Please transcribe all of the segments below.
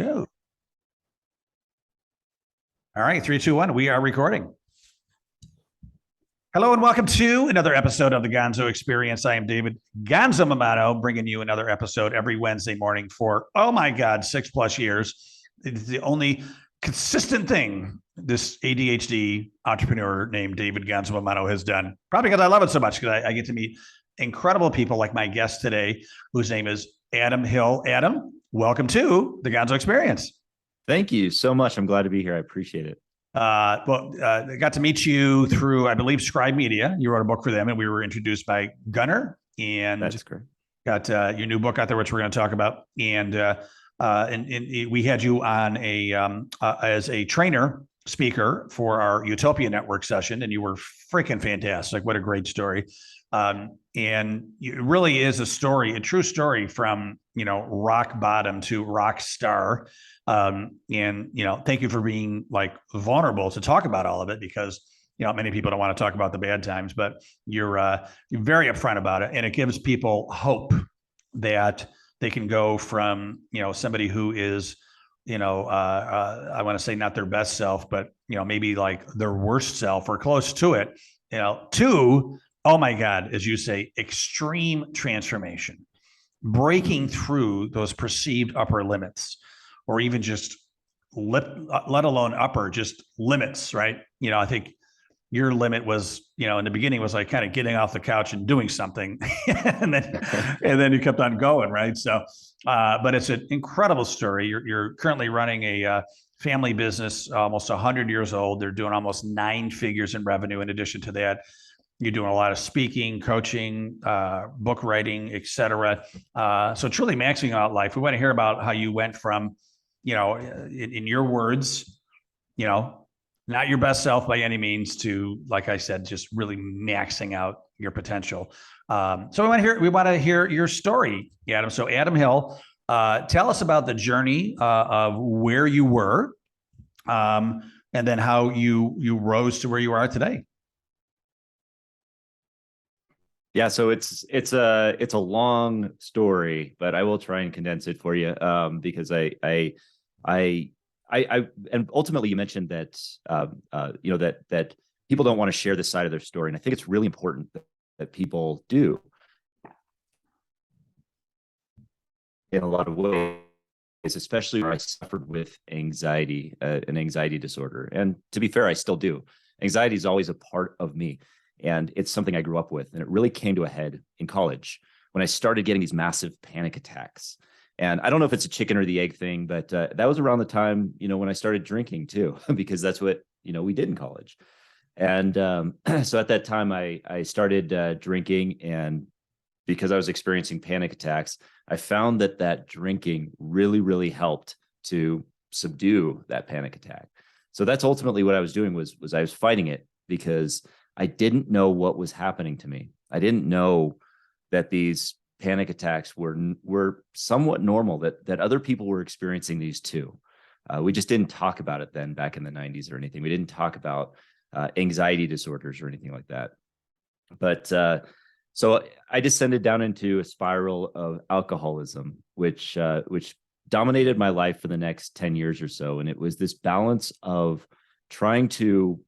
go. All right, 3, 2, 1. We are recording. Hello and welcome to another episode of the Gonzo Experience. I am David Gonzo Mamato, bringing you another episode every Wednesday morning for, oh my God, 6+ years. It's the only consistent thing this ADHD entrepreneur named David Gonzo Mamato has done. Probably because I love it so much, because I get to meet incredible people like my guest today, whose name is Adam Hill. Adam, welcome to the Gonzo Experience. Thank you so much. I'm glad to be here. I appreciate it. I got to meet you through, I believe, Scribe Media. You wrote a book for them, and we were introduced by Gunnar. And that's correct. Got your new book out there, which we're going to talk about. And we had you on as a trainer speaker for our Utopia Network session, and you were freaking fantastic. What a great story! And it really is a true story from rock bottom to rock star. And thank you for being vulnerable to talk about all of it, because many people don't want to talk about the bad times, but you're very upfront about it, and it gives people hope that they can go from somebody who is I want to say not their best self, but maybe like their worst self or close to it, to, oh my God, as you say, extreme transformation, breaking through those perceived upper limits, or even just let alone upper, just limits, right? I think your limit was, in the beginning was like kind of getting off the couch and doing something, and then you kept on going, right? So, but it's an incredible story. You're currently running a family business, almost 100 years old. They're doing almost 9 figures in revenue. In addition to that, you're doing a lot of speaking, coaching, book writing, etc. So truly maxing out life. We want to hear about how you went from, in your words, not your best self by any means, to, like I said, just really maxing out your potential. So we want to hear your story, Adam. So Adam Hill, tell us about the journey of where you were, and then how you rose to where you are today. Yeah, so it's a long story, but I will try and condense it for you, because and ultimately you mentioned that that people don't want to share this side of their story, and I think it's really important that people do in a lot of ways, especially where I suffered with anxiety, an anxiety disorder, and to be fair, I still do. Anxiety is always a part of me. And it's something I grew up with. And it really came to a head in college when I started getting these massive panic attacks. And I don't know if it's a chicken or the egg thing, but that was around the time, when I started drinking too, because that's what, we did in college. And so at that time, I started drinking. And because I was experiencing panic attacks, I found that drinking really, really helped to subdue that panic attack. So that's ultimately what I was doing was I was fighting it, because I didn't know what was happening to me. I didn't know that these panic attacks were somewhat normal, that other people were experiencing these too. We just didn't talk about it then, back in the 90s or anything. We didn't talk about anxiety disorders or anything like that. But so I descended down into a spiral of alcoholism, which dominated my life for the next 10 years or so. And it was this balance of trying to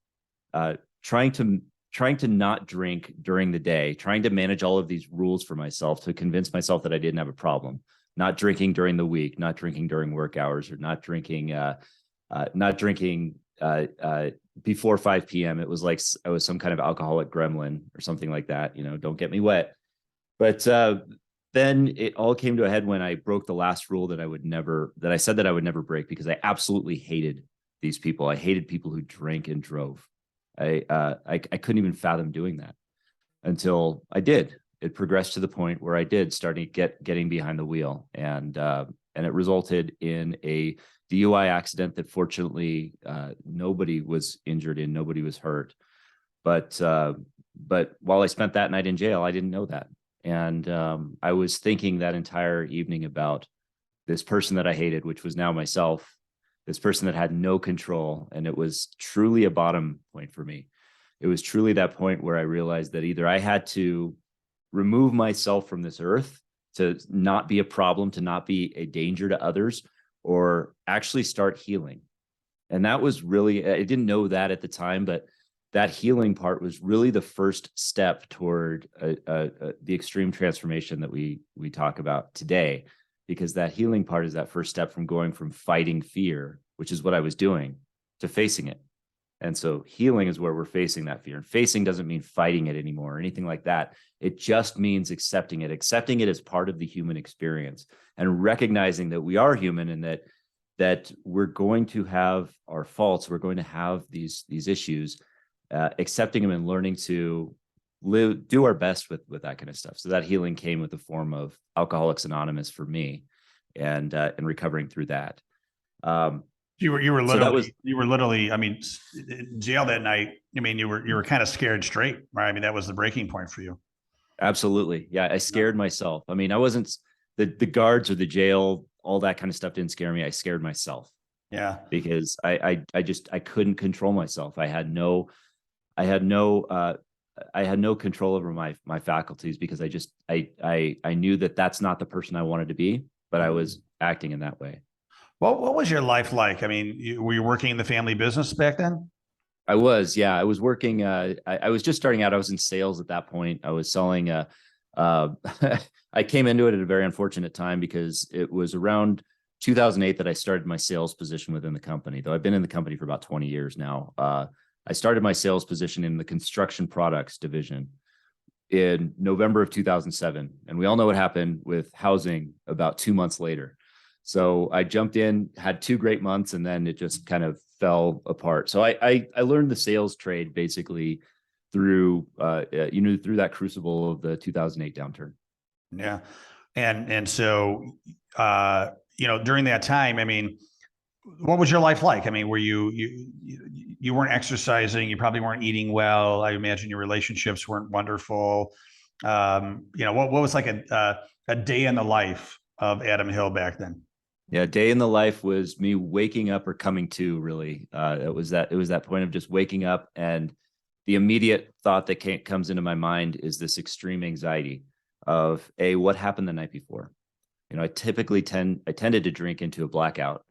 not drink during the day, trying to manage all of these rules for myself to convince myself that I didn't have a problem, not drinking during the week, not drinking during work hours, or not drinking before 5 p.m. It was like I was some kind of alcoholic gremlin or something like that, don't get me wet. But then it all came to a head when I broke the last rule that I said that I would never break, because I absolutely hated these people. I hated people who drank and drove. I couldn't even fathom doing that until I did. It progressed to the point where I did start getting behind the wheel, and it resulted in a DUI accident that fortunately nobody was injured in, nobody was hurt. But while I spent that night in jail, I didn't know that, and I was thinking that entire evening about this person that I hated, which was now myself. This person that had no control. And it was truly a bottom point for me. It was truly that point where I realized that either I had to remove myself from this earth to not be a problem, to not be a danger to others, or actually start healing. And that was really, I didn't know that at the time, but that healing part was really the first step toward the extreme transformation that we talk about today, because that healing part is that first step from going from fighting fear, which is what I was doing, to facing it. And so healing is where we're facing that fear. And facing doesn't mean fighting it anymore or anything like that. It just means accepting it as part of the human experience, and recognizing that we are human, and that we're going to have our faults. We're going to have these issues, accepting them and learning to do our best with that kind of stuff. So that healing came with the form of Alcoholics Anonymous for me, and recovering through that. You were literally, I mean, in jail that night. I mean, you were kind of scared straight, right? I mean, that was the breaking point for you. Absolutely. Yeah. I scared myself. I mean, I wasn't the guards or the jail, all that kind of stuff didn't scare me. I scared myself. Yeah. Because I couldn't control myself. I had no control over my faculties, because I knew that that's not the person I wanted to be, but I was acting in that way. Well, what was your life like? I mean, were you working in the family business back then? I was, yeah. I was working. I was just starting out. I was in sales at that point. I was selling. I came into it at a very unfortunate time, because it was around 2008 that I started my sales position within the company. Though I've been in the company for about 20 years now. I started my sales position in the construction products division in November of 2007, and we all know what happened with housing about 2 months later. So I jumped in, had 2 great months, and then it just kind of fell apart. So I learned the sales trade basically through through that crucible of the 2008 downturn. Yeah. And so during that time, I mean, what was your life like? I mean, were you weren't exercising, you probably weren't eating well. I imagine your relationships weren't wonderful. What was like a day in the life of Adam Hill back then? Yeah, day in the life was me waking up or coming to, really. It was that point of just waking up, and the immediate thought that comes into my mind is this extreme anxiety of what happened the night before. I tended to drink into a blackout,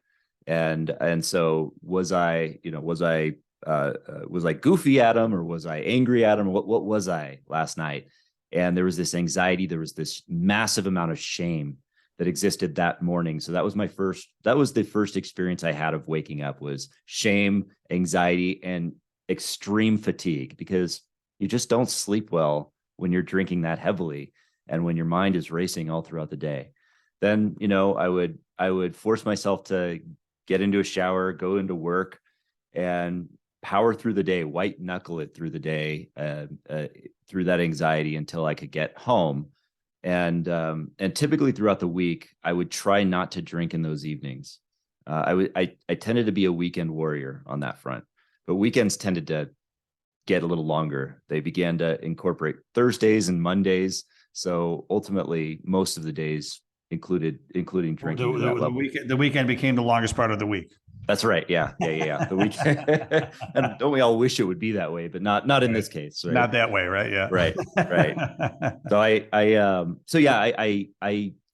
and so was I goofy Adam, or was I angry Adam? What was I last night? And there was this anxiety, there was this massive amount of shame that existed that morning. So that was the first experience I had of waking up, was shame, anxiety, and extreme fatigue, because you just don't sleep well when you're drinking that heavily and when your mind is racing all throughout the day. Then, I would force myself to get into a shower, go into work, and power through the day, white knuckle it through the day, through that anxiety until I could get home. And typically throughout the week, I would try not to drink in those evenings. I tended to be a weekend warrior on that front, but weekends tended to get a little longer. They began to incorporate Thursdays and Mondays. So ultimately, most of the days including drinking. The weekend became the longest part of the week. That's right. Yeah. The weekend. And don't we all wish it would be that way, but not in this case. Right? Not that way, right? Yeah. Right. So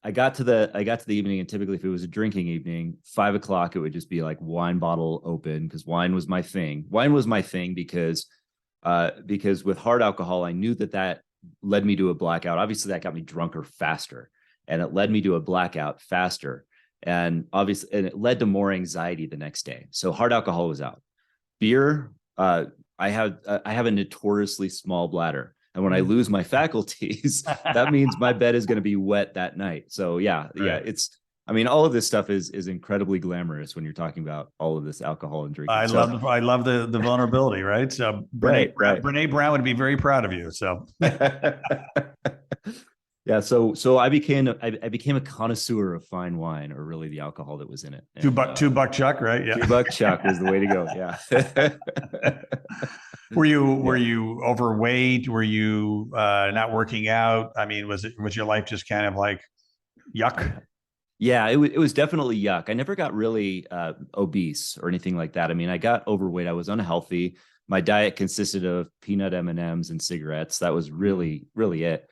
I got to the evening, and typically if it was a drinking evening, 5 o'clock, it would just be like wine bottle open, because wine was my thing. Because with hard alcohol, I knew that led me to a blackout. Obviously that got me drunker faster, and it led me to a blackout faster. And it led to more anxiety the next day. So hard alcohol was out. Beer, I have a notoriously small bladder, and when I lose my faculties, that means my bed is going to be wet that night. So yeah, all of this stuff is incredibly glamorous when you're talking about all of this alcohol and drinking. I love the vulnerability, right? So Brene Brown would be very proud of you. So. Yeah, so I became a connoisseur of fine wine, or really the alcohol that was in it. And, $2 Chuck, right? Yeah, $2 Chuck was the way to go. Yeah. Were you overweight? Were you not working out? I mean, was your life just kind of like yuck? Yeah, it was definitely yuck. I never got really obese or anything like that. I mean, I got overweight. I was unhealthy. My diet consisted of peanut M&Ms and cigarettes. That was really, really it.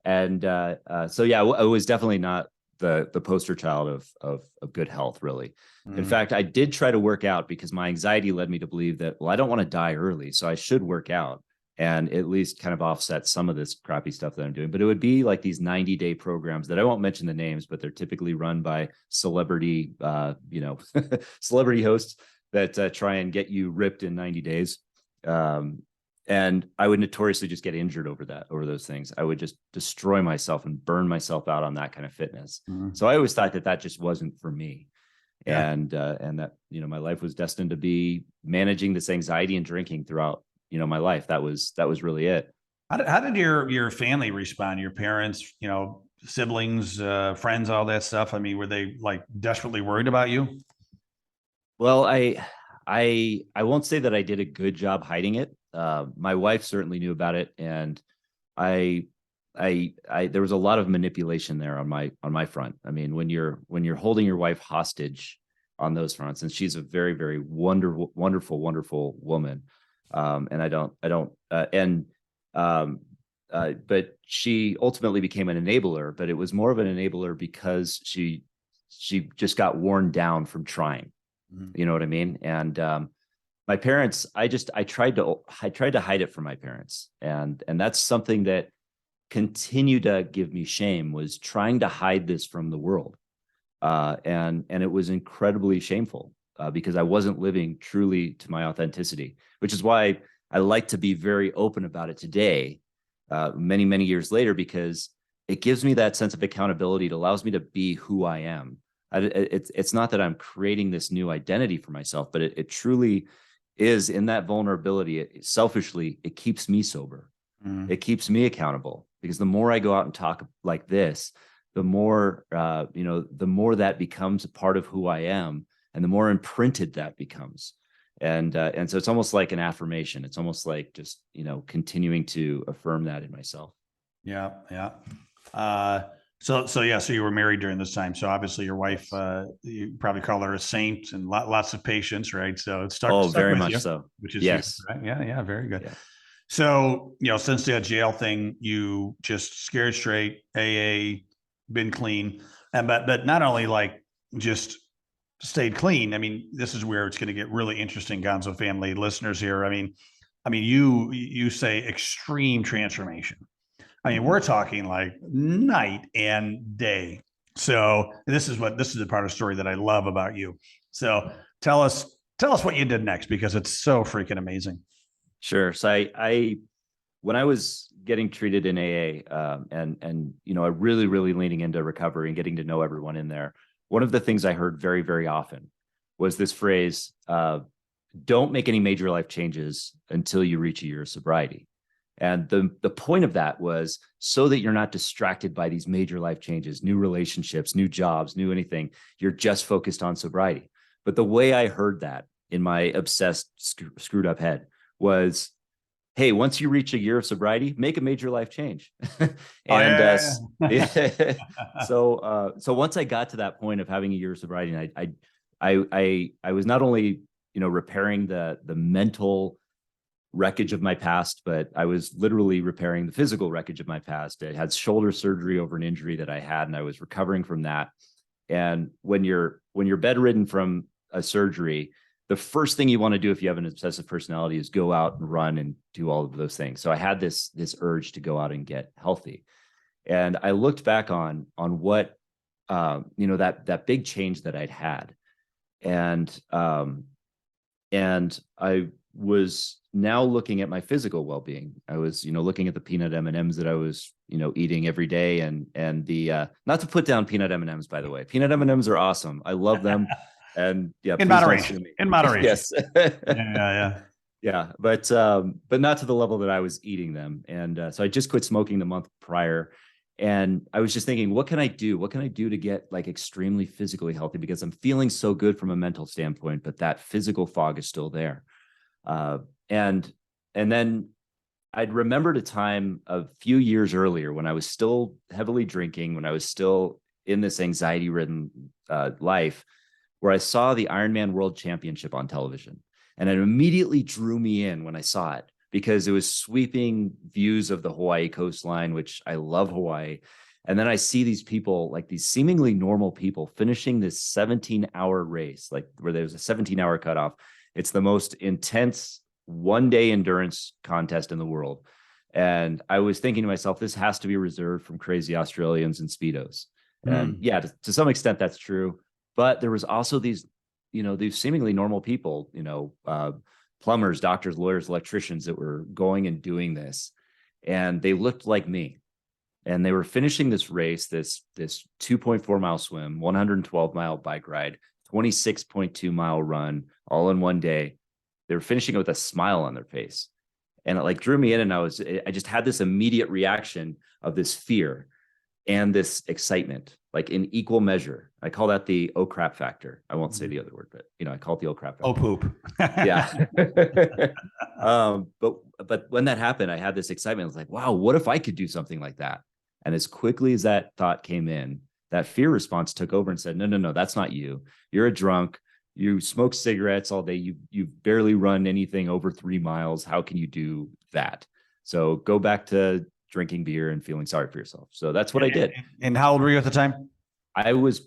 And so, yeah, I was definitely not the poster child of good health, really. In Mhm. fact, I did try to work out because my anxiety led me to believe that, well, I don't want to die early, so I should work out and at least kind of offset some of this crappy stuff that I'm doing. But it would be like these 90-day programs that I won't mention the names, but they're typically run by celebrity, celebrity hosts that try and get you ripped in 90 days. And I would notoriously just get injured over those things. I would just destroy myself and burn myself out on that kind of fitness. Mhm. So I always thought that just wasn't for me. Yeah. And that, my life was destined to be managing this anxiety and drinking throughout, my life. That was really it. How did your family respond? Your parents, siblings, friends, all that stuff. I mean, were they like desperately worried about you? Well, I won't say that I did a good job hiding it. My wife certainly knew about it, and I there was a lot of manipulation there on my front. I mean, when you're holding your wife hostage on those fronts, and she's a very, very wonderful woman. But she ultimately became an enabler, but it was more of an enabler because she just got worn down from trying. Mhm. You know what I mean? And my parents, I tried to hide it from my parents, and that's something that continued to give me shame, was trying to hide this from the world, and it was incredibly shameful because I wasn't living truly to my authenticity, which is why I like to be very open about it today, many years later, because it gives me that sense of accountability. It allows me to be who I am. It's not that I'm creating this new identity for myself, but it truly is in that vulnerability. Selfishly, it keeps me sober. Mhm. It keeps me accountable, because the more I go out and talk like this, the more, the more that becomes a part of who I am, and the more imprinted that becomes. And so it's almost like an affirmation. It's almost like just, continuing to affirm that in myself. Yeah. Yeah. So you were married during this time. So obviously your wife, Yes. you probably call her a saint and lots of patience, right? So it Oh, stuck very with much you, so. which is huge, Yes. right? Yeah. Yeah. Very good. Yeah. So, since that jail thing, you just scared straight, AA, been clean. But not only like just stayed clean. I mean, this is where it's going to get really interesting, Gonzo family listeners here. I mean, you say extreme transformation. I mean, we're talking like night and day. So this is the part of the story that I love about you. So tell us what you did next, because it's so freaking amazing. Sure. So I when I was getting treated in AA, I really leaning into recovery and getting to know everyone in there, one of the things I heard very, very often was this phrase: "Don't make any major life changes until you reach a year of sobriety." And the point of that was so that you're not distracted by these major life changes, new relationships, new jobs, new anything. You're just focused on sobriety. But the way I heard that in my obsessed, screwed up head was, hey, once you reach a year of sobriety, make a major life change. Oh and yeah. so once I got to that point of having a year of sobriety, and I was not only repairing the mental wreckage of my past, but I was literally repairing the physical wreckage of my past. I had shoulder surgery over an injury that I had, and I was recovering from that. And when you're bedridden from a surgery, the first thing you want to do if you have an obsessive personality is go out and run and do all of those things. So I had this urge to go out and get healthy. And I looked back on what that big change that I'd had. And I was now looking at my physical well-being. I was, looking at the peanut M&Ms that I was, eating every day, and the not to put down peanut M&Ms, by the way. Peanut M&Ms are awesome. I love them. And yeah, In please don't moderation. sue me. In moderation. Yes. Yeah. Yeah, but not to the level that I was eating them. And so I just quit smoking the month prior. And I was just thinking, what can I do? What can I do to get like extremely physically healthy? Because I'm feeling so good from a mental standpoint, but that physical fog is still there. And then I'd remembered a time a few years earlier when I was still heavily drinking, when I was still in this anxiety-ridden life, where I saw the Ironman World Championship on television. And it immediately drew me in when I saw it, because it was sweeping views of the Hawaii coastline, which I love Hawaii. And then I see these people, like these seemingly normal people, finishing this 17-hour race, like where there's a 17-hour cutoff. It's the most intense one-day endurance contest in the world. And I was thinking to myself, this has to be reserved from crazy Australians and Speedos. And yeah, to some extent that's true. But there was also these, these seemingly normal people, plumbers, doctors, lawyers, electricians that were going and doing this. And they looked like me. And they were finishing this race, this 2.4 mile swim, 112 mile bike ride, 26.2 mile run, all in one day. They were finishing it with a smile on their face. And it like drew me in, and I just had this immediate reaction of this fear and this excitement, like in equal measure. I call that the oh crap factor. I won't say the other word, but I call it the oh crap factor. Oh poop. Yeah. But when that happened, I had this excitement. I was like, wow, what if I could do something like that? And as quickly as that thought came in, that fear response took over and said, no, that's not you. You're a drunk. You smoke cigarettes all day. You've barely run anything over 3 miles. How can you do that? So go back to drinking beer and feeling sorry for yourself. So that's what I did. And how old were you at the time? I was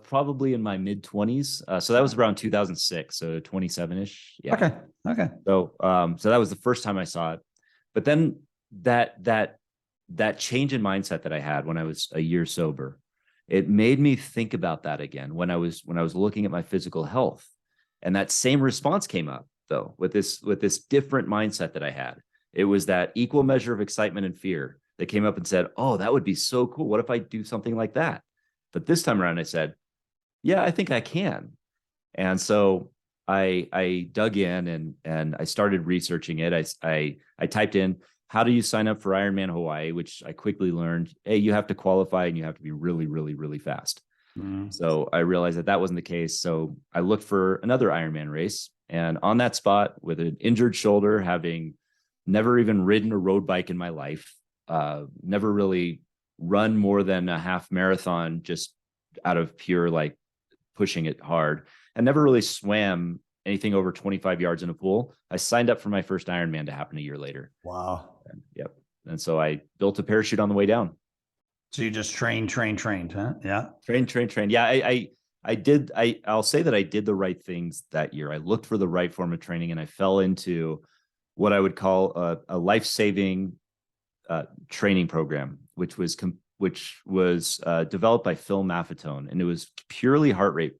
probably in my mid 20s. So that was around 2006. So 27-ish. Yeah. Okay. So that was the first time I saw it. But then that change in mindset that I had when I was a year sober, it made me think about that again when I was looking at my physical health. And that same response came up though, with this different mindset that I had. It was that equal measure of excitement and fear that came up and said, oh, that would be so cool. What if I do something like that? But this time around, I said, yeah, I think I can. And so I dug in and I started researching it. I typed in, how do you sign up for Ironman Hawaii, which I quickly learned, hey, you have to qualify and you have to be really, really, really fast. So I realized that wasn't the case. So I looked for another Ironman race, and on that spot with an injured shoulder, having never even ridden a road bike in my life, never really run more than a half marathon, just out of pure, like pushing it hard, and never really swam anything over 25 yards in a pool. I signed up for my first Ironman to happen a year later. Wow. Yep. And so I built a parachute on the way down. So you just trained, huh? Yeah. Train. Yeah. I'll say that I did the right things that year. I looked for the right form of training, and I fell into what I would call a life-saving training program, which was developed by Phil Maffetone, and it was purely heart rate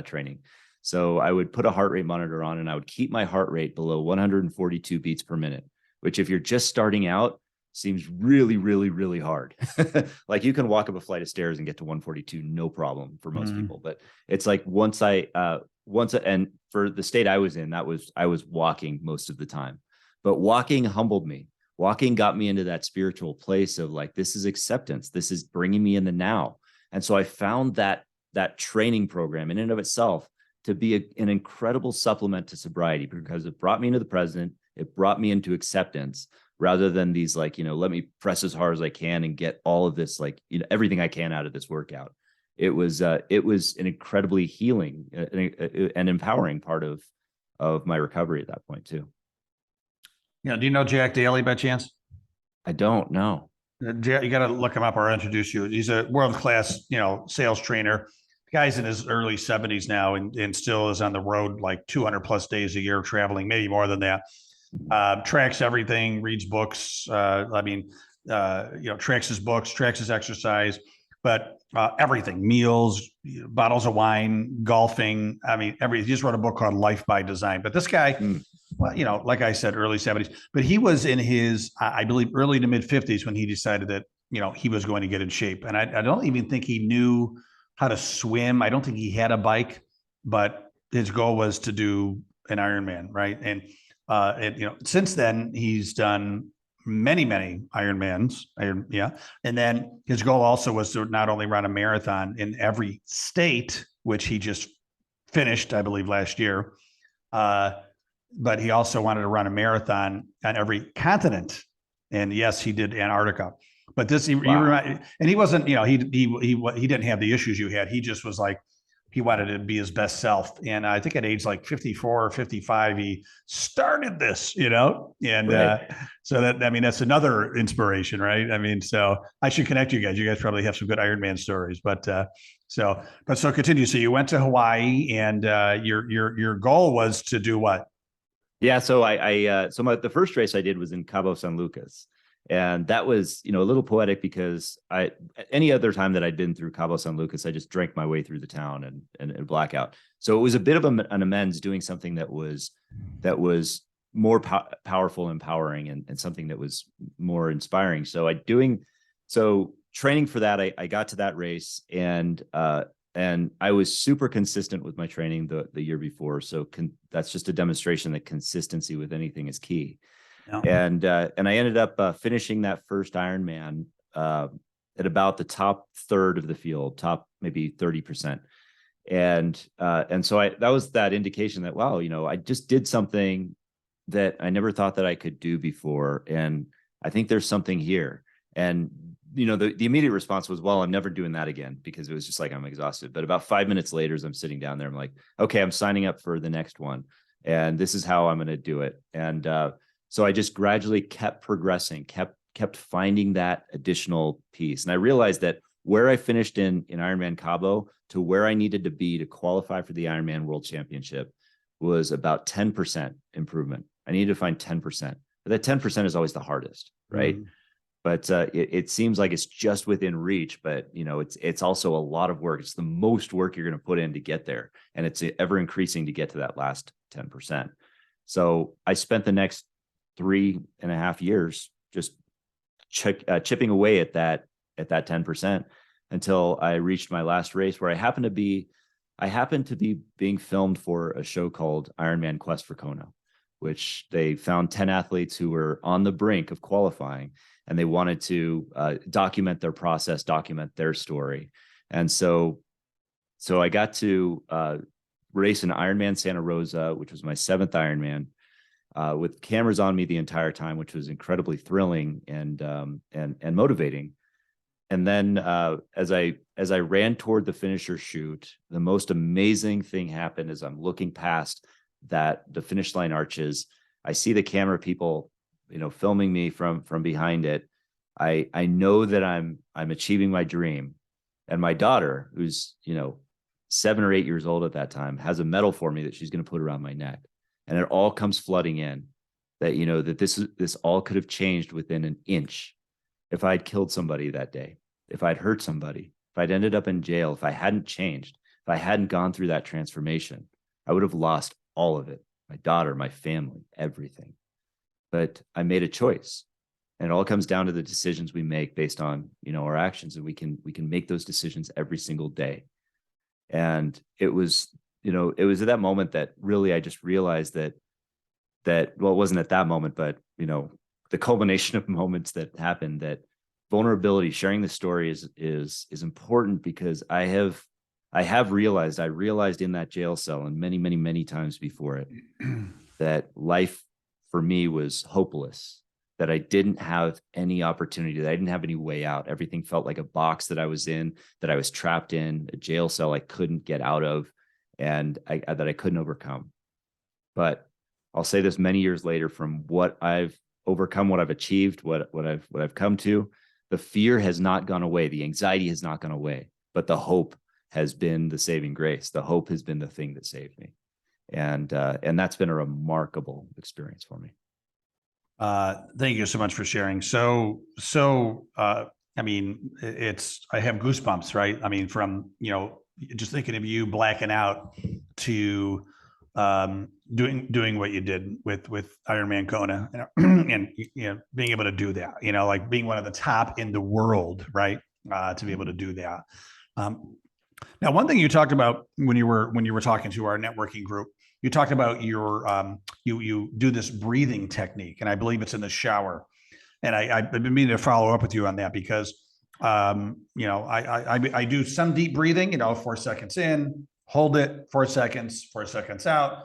training. So I would put a heart rate monitor on, and I would keep my heart rate below 142 beats per minute, which if you're just starting out seems really, really, really hard. Like you can walk up a flight of stairs and get to 142, no problem for most people. But it's like and for the state I was in, I was walking most of the time, but walking humbled me. Walking got me into that spiritual place of like, this is acceptance. This is bringing me in the now. And so I found that training program in and of itself to be an incredible supplement to sobriety, because it brought me into the present. It brought me into acceptance, rather than these like, let me press as hard as I can and get all of this, like, everything I can out of this workout. It was an incredibly healing and empowering part of my recovery at that point too. Do you know Jack Daly by chance? I don't know. You got to look him up or I'll introduce you. He's a world-class, sales trainer. The guy's in his early 70s now and still is on the road like 200 plus days a year, traveling, maybe more than that. Tracks everything, reads books. Tracks his books, tracks his exercise, but everything, meals, bottles of wine, golfing. He just wrote a book called Life by Design. But this guy, well, like I said, early 70s, but he was in his, I believe, early to mid 50s when he decided that, he was going to get in shape. And I don't even think he knew how to swim. I don't think he had a bike, but his goal was to do an Ironman, right? And since then he's done many Ironmans. And then his goal also was to not only run a marathon in every state, which he just finished, I believe, last year, but he also wanted to run a marathon on every continent. And yes, he did Antarctica. But this, and he wasn't, he didn't have the issues you had. He just was like, he wanted to be his best self. And I think at age like 54 or 55, he started this, and Right. so that, I mean, that's another inspiration, right? I mean, so I should connect you guys. You guys probably have some good Ironman stories, so continue. So you went to Hawaii, and your goal was to do what? Yeah. So the first race I did was in Cabo San Lucas. And that was, a little poetic because any other time that I'd been through Cabo San Lucas, I just drank my way through the town and blackout. So it was a bit of an amends doing something that was more powerful, empowering, and something that was more inspiring. So training for that, I got to that race, and I was super consistent with my training the year before. So that's just a demonstration that consistency with anything is key. No. And I ended up finishing that first Ironman at about the top third of the field, top maybe 30%. And so that was that indication that, wow, I just did something that I never thought that I could do before. And I think there's something here. And, the immediate response was, well, I'm never doing that again, because it was just like, I'm exhausted. But about 5 minutes later, as I'm sitting down there, I'm like, okay, I'm signing up for the next one. And this is how I'm going to do it. And so I just gradually kept progressing, kept finding that additional piece. And I realized that where I finished in Ironman Cabo to where I needed to be to qualify for the Ironman World Championship was about 10% improvement. I needed to find 10%. But that 10% is always the hardest, right? Mm-hmm. But it seems like it's just within reach, but it's also a lot of work. It's the most work you're going to put in to get there. And it's ever increasing to get to that last 10%. So I spent the next 3.5 years just chipping away at that 10% until I reached my last race, where I happened to be being filmed for a show called Ironman Quest for Kona, which they found 10 athletes who were on the brink of qualifying, and they wanted to document their process, document their story. And so I got to race in Ironman Santa Rosa, which was my 7th Ironman, with cameras on me the entire time, which was incredibly thrilling and motivating. And then as I ran toward the finisher chute, the most amazing thing happened. As I'm looking past the finish line arches, I see the camera people, filming me from behind it. I know that I'm achieving my dream. And my daughter, who's 7 or 8 years old at that time, has a medal for me that she's going to put around my neck. And it all comes flooding in that, that this all could have changed within an inch if I'd killed somebody that day, if I'd hurt somebody, if I'd ended up in jail, if I hadn't changed, if I hadn't gone through that transformation, I would have lost all of it, my daughter, my family, everything. But I made a choice. And it all comes down to the decisions we make based on, our actions. And we can make those decisions every single day. And it was at that moment that really I just realized that well, it wasn't at that moment, but the culmination of moments that happened, that vulnerability, sharing the story is important, because I realized in that jail cell, and many, many, many times before it, that life for me was hopeless, that I didn't have any opportunity, that I didn't have any way out. Everything felt like a box that I was in, that I was trapped in, a jail cell I couldn't get out of, and that I couldn't overcome. But I'll say this many years later, from what I've overcome, what I've achieved, what I've come to, the fear has not gone away. The anxiety has not gone away, but the hope has been the saving grace. The hope has been the thing that saved me. And that's been a remarkable experience for me. Thank you so much for sharing. I mean, I have goosebumps, right? I mean, from, just thinking of you blacking out to doing what you did with Ironman Kona, and being able to do that, like being one of the top in the world, right? To be able to do that. Now, one thing you talked about when you were talking to our networking group, you talked about your you do this breathing technique, and I believe it's in the shower. And I've been meaning to follow up with you on that, because I do some deep breathing, 4 seconds in, hold it, 4 seconds, 4 seconds out.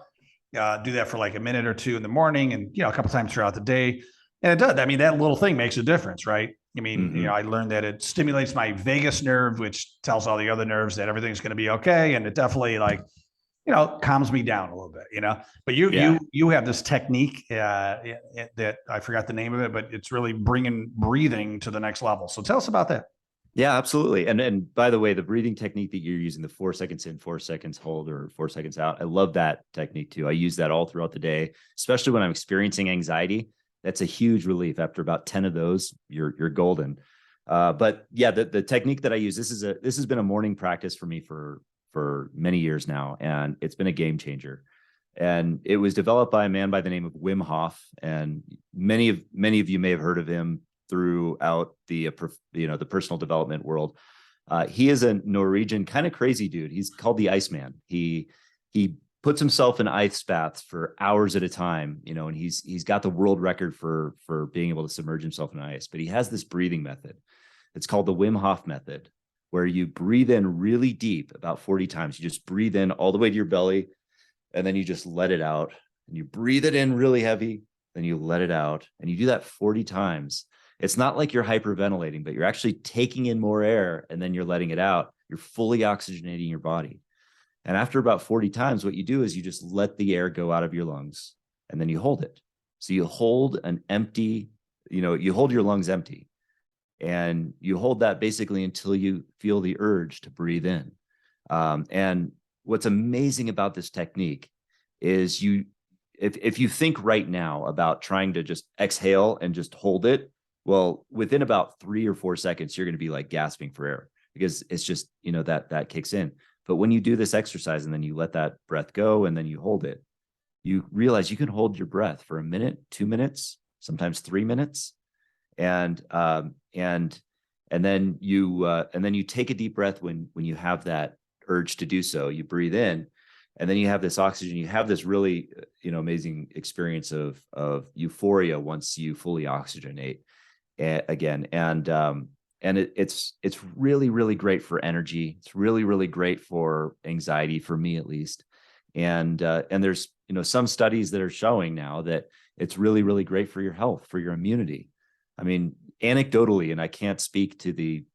Do that for like a minute or two in the morning, and a couple times throughout the day. And it does. I mean, that little thing makes a difference, right? I mean, I learned that it stimulates my vagus nerve, which tells all the other nerves that everything's going to be okay. And it definitely calms me down a little bit, but you have this technique that I forgot the name of it, but it's really bringing breathing to the next level. So tell us about that. Yeah, absolutely. And by the way, the breathing technique that you're using, the 4 seconds in, 4 seconds hold, or 4 seconds out, I love that technique too. I use that all throughout the day, especially when I'm experiencing anxiety. That's a huge relief. After about 10 of those, you're golden. But yeah, the technique that I use, this has been a morning practice for me for many years now, and it's been a game changer. And it was developed by a man by the name of Wim Hof, and many of you may have heard of him throughout the personal development world. He is a Norwegian kind of crazy dude. He's called the Iceman. He puts himself in ice baths for hours at a time, and he's got the world record for being able to submerge himself in ice. But he has this breathing method. It's called the Wim Hof method, where you breathe in really deep, about 40 times. You just breathe in all the way to your belly, and then you just let it out. And you breathe it in really heavy, then you let it out. And you do that 40 times. It's not like you're hyperventilating, but you're actually taking in more air and then you're letting it out. You're fully oxygenating your body. And after about 40 times, what you do is you just let the air go out of your lungs, and then you hold it. So you hold an empty, you hold your lungs empty, and you hold that basically until you feel the urge to breathe in. And what's amazing about this technique is if you think right now about trying to just exhale and just hold it, well, within about 3 or 4 seconds, you're going to be like gasping for air, because it's just, that kicks in. But when you do this exercise and then you let that breath go and then you hold it, you realize you can hold your breath for 1 minute, 2 minutes, sometimes 3 minutes. And then you take a deep breath when you have that urge to do so. You breathe in, and then you have this oxygen. You have this really, amazing experience of euphoria once you fully oxygenate again. And it's really, really great for energy. It's really, really great for anxiety, for me at least. And there's some studies that are showing now that it's really, really great for your health, for your immunity. I mean, anecdotally, and I can't speak to the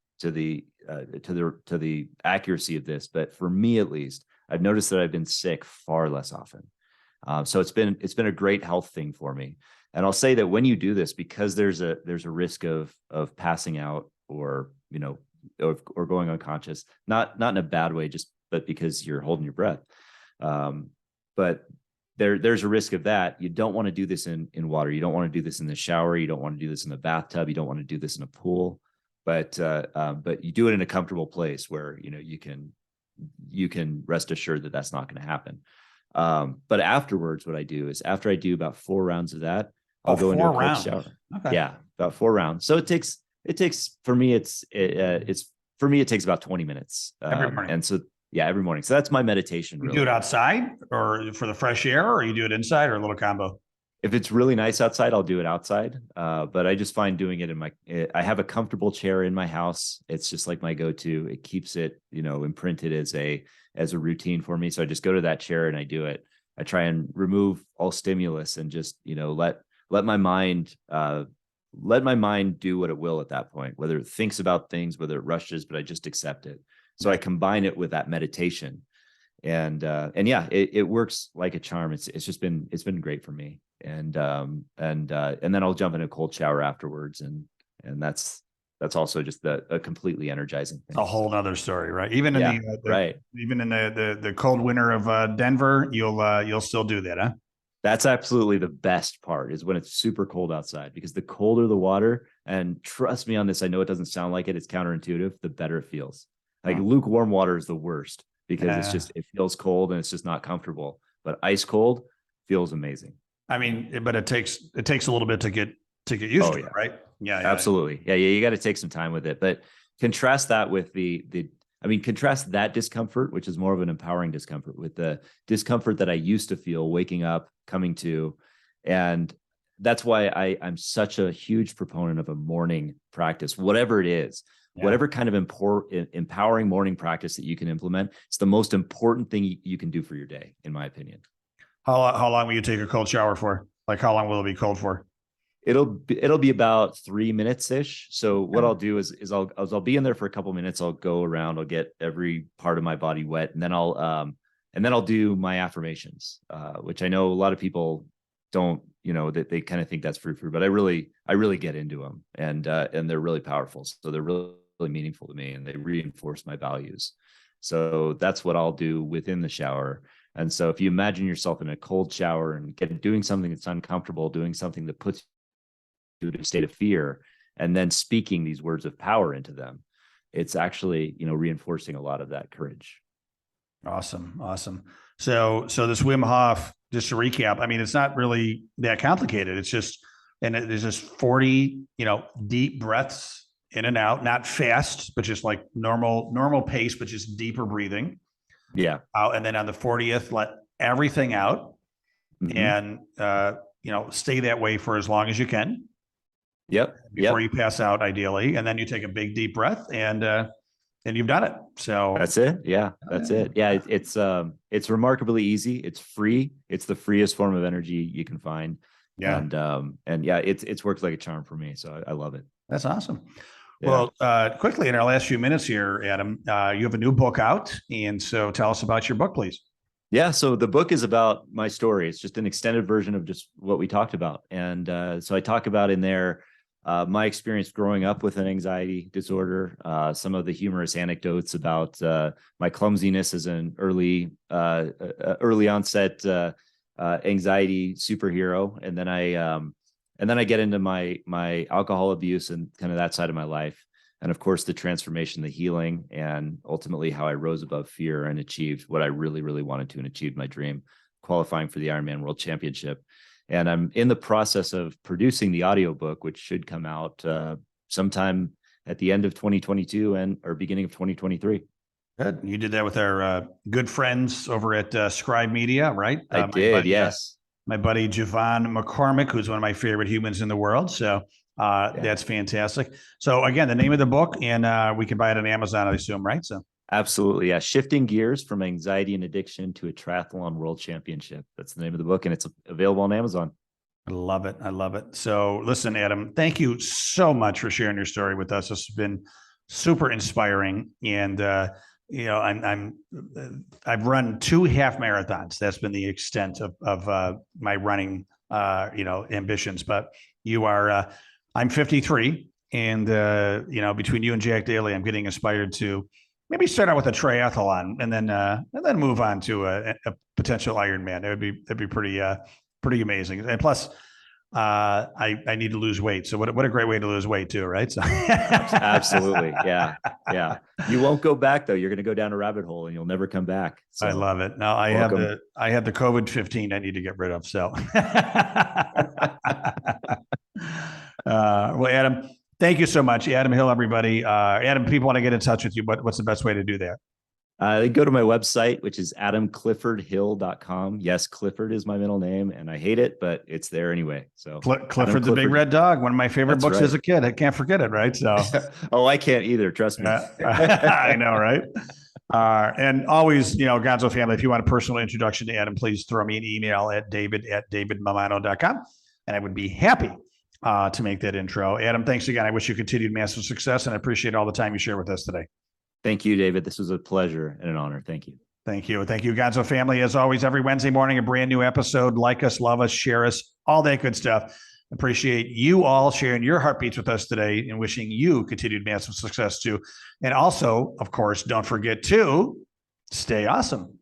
accuracy of this, but for me at least, I've noticed that I've been sick far less often. So it's been a great health thing for me. And I'll say that when you do this, because there's a risk of passing out or going unconscious, not in a bad way, but because you're holding your breath. But there's a risk of that. You don't want to do this in water. You don't want to do this in the shower. You don't want to do this in the bathtub. You don't want to do this in a pool. But you do it in a comfortable place where you can rest assured that that's not going to happen. But afterwards, what I do is after I do about 4 rounds of that, I'll go into a cold shower. Okay. Yeah, about 4 rounds. So it takes for me it takes about 20 minutes. Every morning. And so yeah, every morning. So that's my meditation. You really. do it outside or for the fresh air, or you do it inside, or a little combo? If it's really nice outside, I'll do it outside. But I just find doing it I have a comfortable chair in my house. It's just like my go-to. It keeps it, imprinted as a routine for me. So I just go to that chair and I do it. I try and remove all stimulus and just, let my mind do what it will at that point, whether it thinks about things, whether it rushes, but I just accept it. So I combine it with that meditation, and yeah, it works like a charm. It's been great for me. And then I'll jump in a cold shower afterwards. And that's also just a completely energizing thing. A whole nother story, right? Even in even in the cold winter of Denver, you'll still do that, huh? That's absolutely the best part, is when it's super cold outside, because the colder the water, and trust me on this, I know it doesn't sound like it, it's counterintuitive, the better it feels. Like lukewarm water is the worst, because it feels cold and it's just not comfortable. But ice cold feels amazing. I mean, but it takes a little bit to get used to it, right? Yeah, absolutely. Yeah. You got to take some time with it. But contrast that with contrast that discomfort, which is more of an empowering discomfort, with the discomfort that I used to feel waking up, coming to. And that's why I'm such a huge proponent of a morning practice, whatever it is, whatever kind of empowering morning practice that you can implement. It's the most important thing you can do for your day, in my opinion. How long will you take a cold shower for? Like, how long will it be cold for? It'll be about 3 minutes ish. So what I'll do is I'll be in there for a couple minutes. I'll go around. I'll get every part of my body wet, and then I'll do my affirmations, which I know a lot of people don't. That they kind of think that's frou frou, but I really get into them, and they're really powerful. So they're really meaningful to me, and they reinforce my values. So that's what I'll do within the shower. And so if you imagine yourself in a cold shower and doing something that's uncomfortable, doing something that puts you in a state of fear, and then speaking these words of power into them, it's actually, reinforcing a lot of that courage. Awesome. So this Wim Hof, just to recap, I mean, it's not really that complicated. It's just, there's just 40, deep breaths in and out, not fast, but just like normal pace, but just deeper breathing. Yeah. And then on the 40th, let everything out, and, stay that way for as long as you can. Yep. Before you pass out, ideally. And then you take a big deep breath, and you've done it. So that's it. Yeah, that's it. Yeah. It's remarkably easy. It's free. It's the freest form of energy you can find. Yeah. And yeah, it's worked like a charm for me. So I love it. That's awesome. Yeah. Well, quickly in our last few minutes here, Adam, you have a new book out. And so tell us about your book, please. Yeah. So the book is about my story. It's just an extended version of just what we talked about. And so I talk about in there my experience growing up with an anxiety disorder, some of the humorous anecdotes about my clumsiness as an early onset anxiety superhero. And then I get into my alcohol abuse and kind of that side of my life. And of course, the transformation, the healing, and ultimately how I rose above fear and achieved what I really, really wanted to, and achieved my dream, qualifying for the Ironman World Championship. And I'm in the process of producing the audiobook, which should come out sometime at the end of 2022 or beginning of 2023. Good. You did that with our good friends over at Scribe Media, right? I did, yes. My buddy Javon McCormick, who's one of my favorite humans in the world. So that's fantastic. So again, the name of the book, and we can buy it on Amazon, I assume, right? So absolutely, yeah. Shifting Gears from Anxiety and Addiction to a Triathlon World Championship. That's the name of the book, and it's available on Amazon. I love it. So listen, Adam, thank you so much for sharing your story with us. This has been super inspiring, and I've run 2 half marathons. That's been the extent of my running, ambitions. But you are, I'm 53, and between you and Jack Daly, I'm getting inspired to maybe start out with a triathlon, and then move on to a potential Ironman. That'd be pretty amazing. And plus, I need to lose weight. So what a great way to lose weight too, right? So absolutely. Yeah. You won't go back though. You're going to go down a rabbit hole and you'll never come back. So, I love it. Now I have the COVID-15 I need to get rid of. So well, Adam, thank you so much. Adam Hill, everybody. Adam, people want to get in touch with you. What's the best way to do that? Go to my website, which is adamcliffordhill.com. Yes, Clifford is my middle name, and I hate it, but it's there anyway. So Clifford the Big Red Dog, one of my favorite books as a kid. I can't forget it, right? So oh, I can't either. Trust me. I know, right? And always, Gonzo family, if you want a personal introduction to Adam, please throw me an email at david@davidmamano.com, and I would be happy to make that intro. Adam, thanks again. I wish you continued massive success, and I appreciate all the time you share with us today. Thank you, David. This was a pleasure and an honor. Thank you. Thank you. Thank you, Gonzo family. As always, every Wednesday morning, a brand new episode. Like us, love us, share us, all that good stuff. Appreciate you all sharing your heartbeats with us today, and wishing you continued massive success too. And also, of course, don't forget to stay awesome.